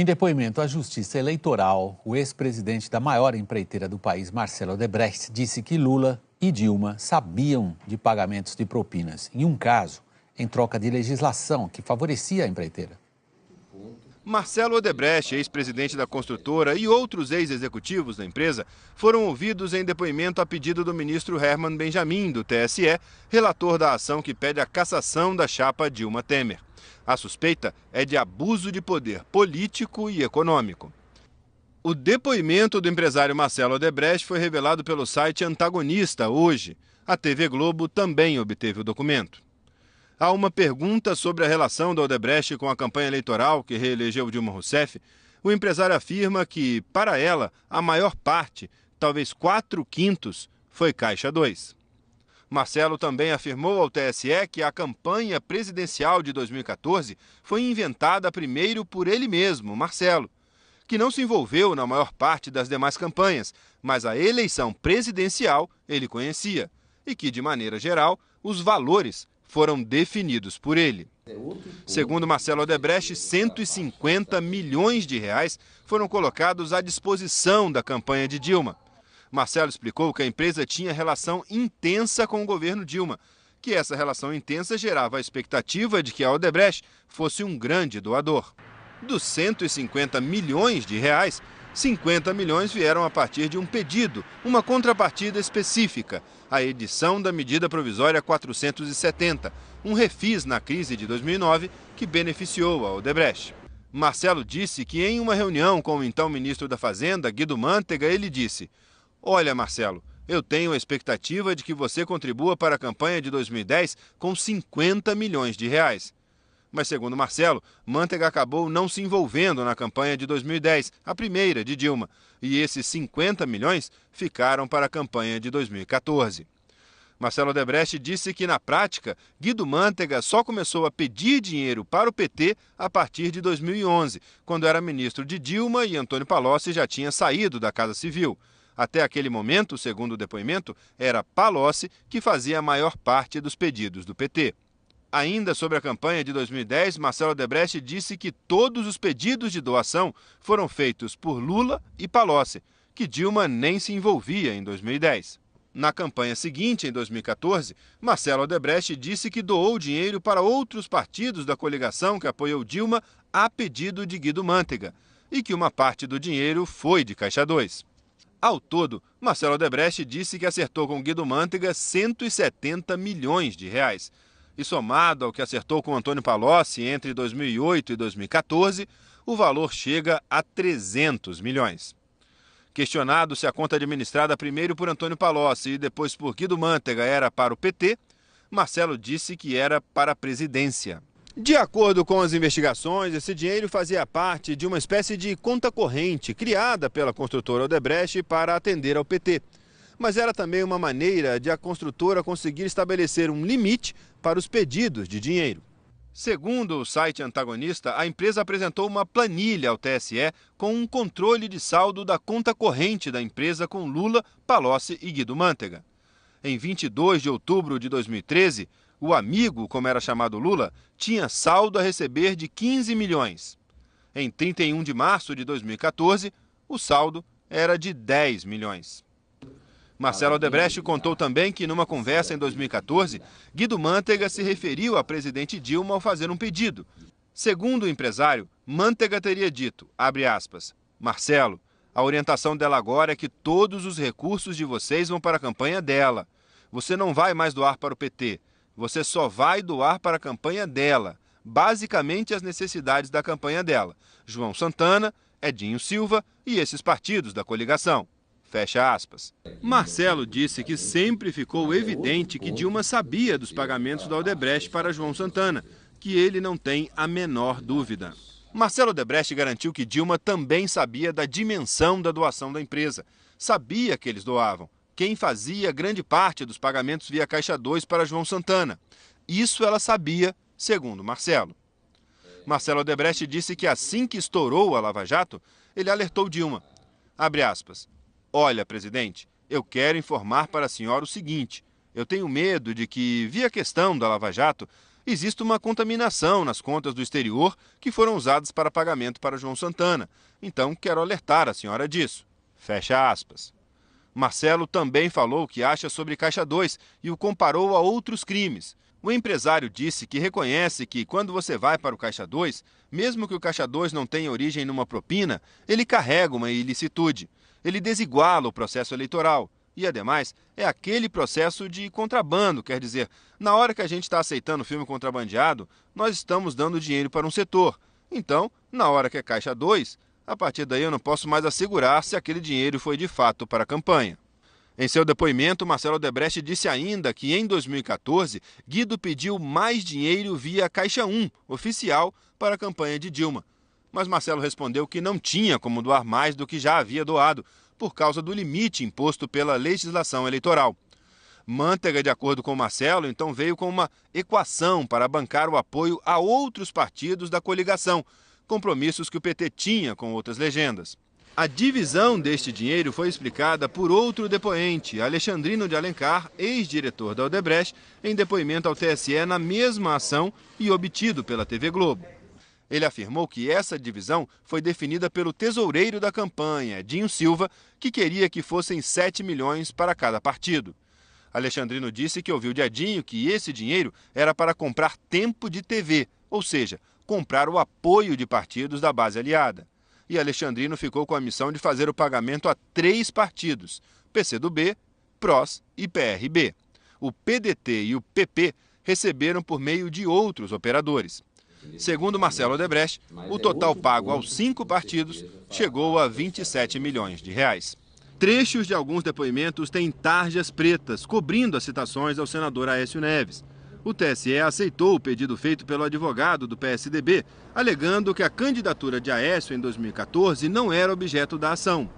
Em depoimento à Justiça Eleitoral, o ex-presidente da maior empreiteira do país, Marcelo Odebrecht, disse que Lula e Dilma sabiam de pagamentos de propinas, em um caso, em troca de legislação que favorecia a empreiteira. Marcelo Odebrecht, ex-presidente da construtora, e outros ex-executivos da empresa foram ouvidos em depoimento a pedido do ministro Herman Benjamin, do TSE, relator da ação que pede a cassação da chapa Dilma Temer. A suspeita é de abuso de poder político e econômico. O depoimento do empresário Marcelo Odebrecht foi revelado pelo site Antagonista hoje. A TV Globo também obteve o documento. Há uma pergunta sobre a relação da Odebrecht com a campanha eleitoral que reelegeu Dilma Rousseff. O empresário afirma que, para ela, a maior parte, talvez 4/5, foi Caixa 2. Marcelo também afirmou ao TSE que a campanha presidencial de 2014 foi inventada primeiro por ele mesmo, Marcelo, que não se envolveu na maior parte das demais campanhas, mas a eleição presidencial ele conhecia e que, de maneira geral, os valores foram definidos por ele. Segundo Marcelo Odebrecht, 150 milhões de reais foram colocados à disposição da campanha de Dilma. Marcelo explicou que a empresa tinha relação intensa com o governo Dilma, que essa relação intensa gerava a expectativa de que a Odebrecht fosse um grande doador. Dos 150 milhões de reais, 50 milhões vieram a partir de um pedido, uma contrapartida específica, a edição da medida provisória 470, um refis na crise de 2009 que beneficiou a Odebrecht. Marcelo disse que em uma reunião com o então ministro da Fazenda, Guido Mantega, ele disse: "Olha, Marcelo, eu tenho a expectativa de que você contribua para a campanha de 2010 com 50 milhões de reais. Mas, segundo Marcelo, Mantega acabou não se envolvendo na campanha de 2010, a primeira de Dilma, e esses 50 milhões ficaram para a campanha de 2014. Marcelo Odebrecht disse que, na prática, Guido Mantega só começou a pedir dinheiro para o PT a partir de 2011, quando era ministro de Dilma e Antônio Palocci já tinha saído da Casa Civil. Até aquele momento, segundo o depoimento, era Palocci que fazia a maior parte dos pedidos do PT. Ainda sobre a campanha de 2010, Marcelo Odebrecht disse que todos os pedidos de doação foram feitos por Lula e Palocci, que Dilma nem se envolvia em 2010. Na campanha seguinte, em 2014, Marcelo Odebrecht disse que doou dinheiro para outros partidos da coligação que apoiou Dilma a pedido de Guido Mantega, e que uma parte do dinheiro foi de Caixa 2. Ao todo, Marcelo Odebrecht disse que acertou com Guido Mantega 170 milhões de reais. E somado ao que acertou com Antônio Palocci entre 2008 e 2014, o valor chega a 300 milhões. Questionado se a conta administrada primeiro por Antônio Palocci e depois por Guido Mantega era para o PT, Marcelo disse que era para a presidência. De acordo com as investigações, esse dinheiro fazia parte de uma espécie de conta corrente criada pela construtora Odebrecht para atender ao PT. Mas era também uma maneira de a construtora conseguir estabelecer um limite para os pedidos de dinheiro. Segundo o site Antagonista, a empresa apresentou uma planilha ao TSE com um controle de saldo da conta corrente da empresa com Lula, Palocci e Guido Mantega. Em 22 de outubro de 2013, o amigo, como era chamado Lula, tinha saldo a receber de 15 milhões. Em 31 de março de 2014, o saldo era de 10 milhões. Marcelo Odebrecht contou também que, numa conversa em 2014, Guido Mantega se referiu à presidente Dilma ao fazer um pedido. Segundo o empresário, Mantega teria dito, abre aspas, "Marcelo, a orientação dela agora é que todos os recursos de vocês vão para a campanha dela. Você não vai mais doar para o PT, você só vai doar para a campanha dela, basicamente as necessidades da campanha dela. João Santana, Edinho Silva e esses partidos da coligação." Fecha aspas. Marcelo disse que sempre ficou evidente que Dilma sabia dos pagamentos da Odebrecht para João Santana, que ele não tem a menor dúvida. Marcelo Odebrecht garantiu que Dilma também sabia da dimensão da doação da empresa. Sabia que eles doavam. Quem fazia grande parte dos pagamentos via Caixa 2 para João Santana. Isso ela sabia, segundo Marcelo. Marcelo Odebrecht disse que assim que estourou a Lava Jato, ele alertou Dilma. Abre aspas. "Olha, presidente, eu quero informar para a senhora o seguinte. Eu tenho medo de que, via a questão da Lava Jato, existe uma contaminação nas contas do exterior que foram usadas para pagamento para João Santana. Então, quero alertar a senhora disso. Fecha aspas. Marcelo também falou o que acha sobre Caixa 2 e o comparou a outros crimes. O empresário disse que reconhece que, quando você vai para o Caixa 2, mesmo que o Caixa 2 não tenha origem numa propina, ele carrega uma ilicitude. Ele desiguala o processo eleitoral. E, ademais, é aquele processo de contrabando, quer dizer, na hora que a gente está aceitando filme contrabandeado, nós estamos dando dinheiro para um setor. Então, na hora que é Caixa 2, a partir daí eu não posso mais assegurar se aquele dinheiro foi de fato para a campanha. Em seu depoimento, Marcelo Odebrecht disse ainda que, em 2014, Guido pediu mais dinheiro via Caixa 1, oficial, para a campanha de Dilma. Mas Marcelo respondeu que não tinha como doar mais do que já havia doado, por causa do limite imposto pela legislação eleitoral. Manteiga, de acordo com Marcelo, então veio com uma equação para bancar o apoio a outros partidos da coligação, compromissos que o PT tinha com outras legendas. A divisão deste dinheiro foi explicada por outro depoente, Alexandrino de Alencar, ex-diretor da Odebrecht, em depoimento ao TSE na mesma ação e obtido pela TV Globo. Ele afirmou que essa divisão foi definida pelo tesoureiro da campanha, Edinho Silva, que queria que fossem 7 milhões para cada partido. Alexandrino disse que ouviu de Edinho que esse dinheiro era para comprar tempo de TV, ou seja, comprar o apoio de partidos da base aliada. E Alexandrino ficou com a missão de fazer o pagamento a 3 partidos, PCdoB, PROS e PRB. O PDT e o PP receberam por meio de outros operadores. Segundo Marcelo Odebrecht, o total pago aos 5 partidos chegou a 27 milhões de reais. Trechos de alguns depoimentos têm tarjas pretas, cobrindo as citações ao senador Aécio Neves. O TSE aceitou o pedido feito pelo advogado do PSDB, alegando que a candidatura de Aécio em 2014 não era objeto da ação.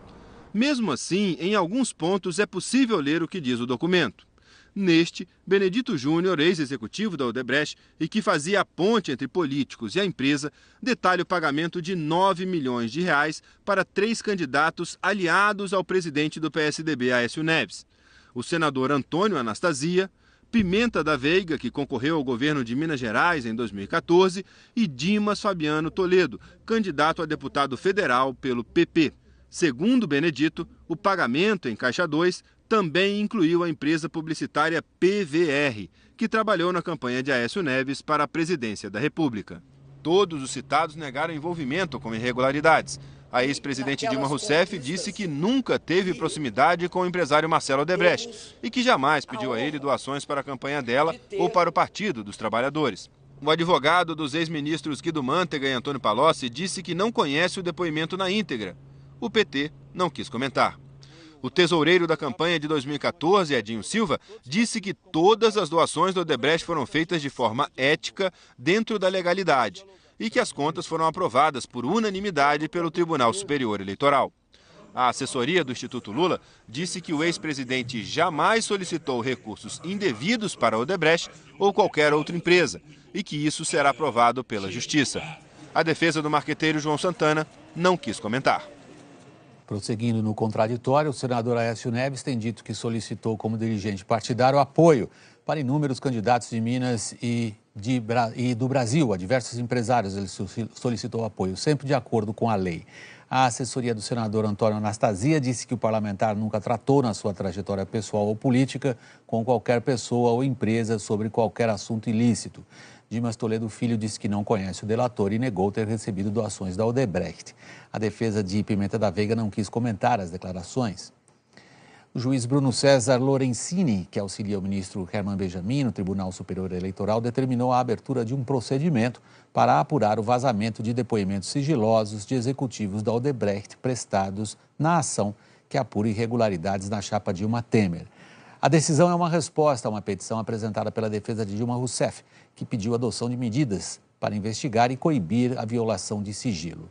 Mesmo assim, em alguns pontos é possível ler o que diz o documento. Neste, Benedito Júnior, ex-executivo da Odebrecht e que fazia a ponte entre políticos e a empresa, detalha o pagamento de 9 milhões de reais para 3 candidatos aliados ao presidente do PSDB, Aécio Neves. O senador Antônio Anastasia, Pimenta da Veiga, que concorreu ao governo de Minas Gerais em 2014, e Dimas Fabiano Toledo, candidato a deputado federal pelo PP. Segundo Benedito, o pagamento em Caixa 2 também incluiu a empresa publicitária PVR, que trabalhou na campanha de Aécio Neves para a presidência da República. Todos os citados negaram envolvimento com irregularidades. A ex-presidente Dilma Rousseff disse que nunca teve proximidade com o empresário Marcelo Odebrecht e que jamais pediu a ele doações para a campanha dela ou para o Partido dos Trabalhadores. O advogado dos ex-ministros Guido Mantega e Antônio Palocci disse que não conhece o depoimento na íntegra. O PT não quis comentar. O tesoureiro da campanha de 2014, Edinho Silva, disse que todas as doações do Odebrecht foram feitas de forma ética, dentro da legalidade, e que as contas foram aprovadas por unanimidade pelo Tribunal Superior Eleitoral. A assessoria do Instituto Lula disse que o ex-presidente jamais solicitou recursos indevidos para a Odebrecht ou qualquer outra empresa, e que isso será aprovado pela Justiça. A defesa do marqueteiro João Santana não quis comentar. Prosseguindo no contraditório, o senador Aécio Neves tem dito que solicitou como dirigente partidário apoio para inúmeros candidatos de Minas e do Brasil. A diversos empresários ele solicitou apoio, sempre de acordo com a lei. A assessoria do senador Antônio Anastasia disse que o parlamentar nunca tratou na sua trajetória pessoal ou política com qualquer pessoa ou empresa sobre qualquer assunto ilícito. Dimas Toledo Filho disse que não conhece o delator e negou ter recebido doações da Odebrecht. A defesa de Pimenta da Veiga não quis comentar as declarações. O juiz Bruno César Lorenzini, que auxilia o ministro Herman Benjamin no Tribunal Superior Eleitoral, determinou a abertura de um procedimento para apurar o vazamento de depoimentos sigilosos de executivos da Odebrecht prestados na ação que apura irregularidades na chapa Dilma Temer. A decisão é uma resposta a uma petição apresentada pela defesa de Dilma Rousseff, que pediu a adoção de medidas para investigar e coibir a violação de sigilo.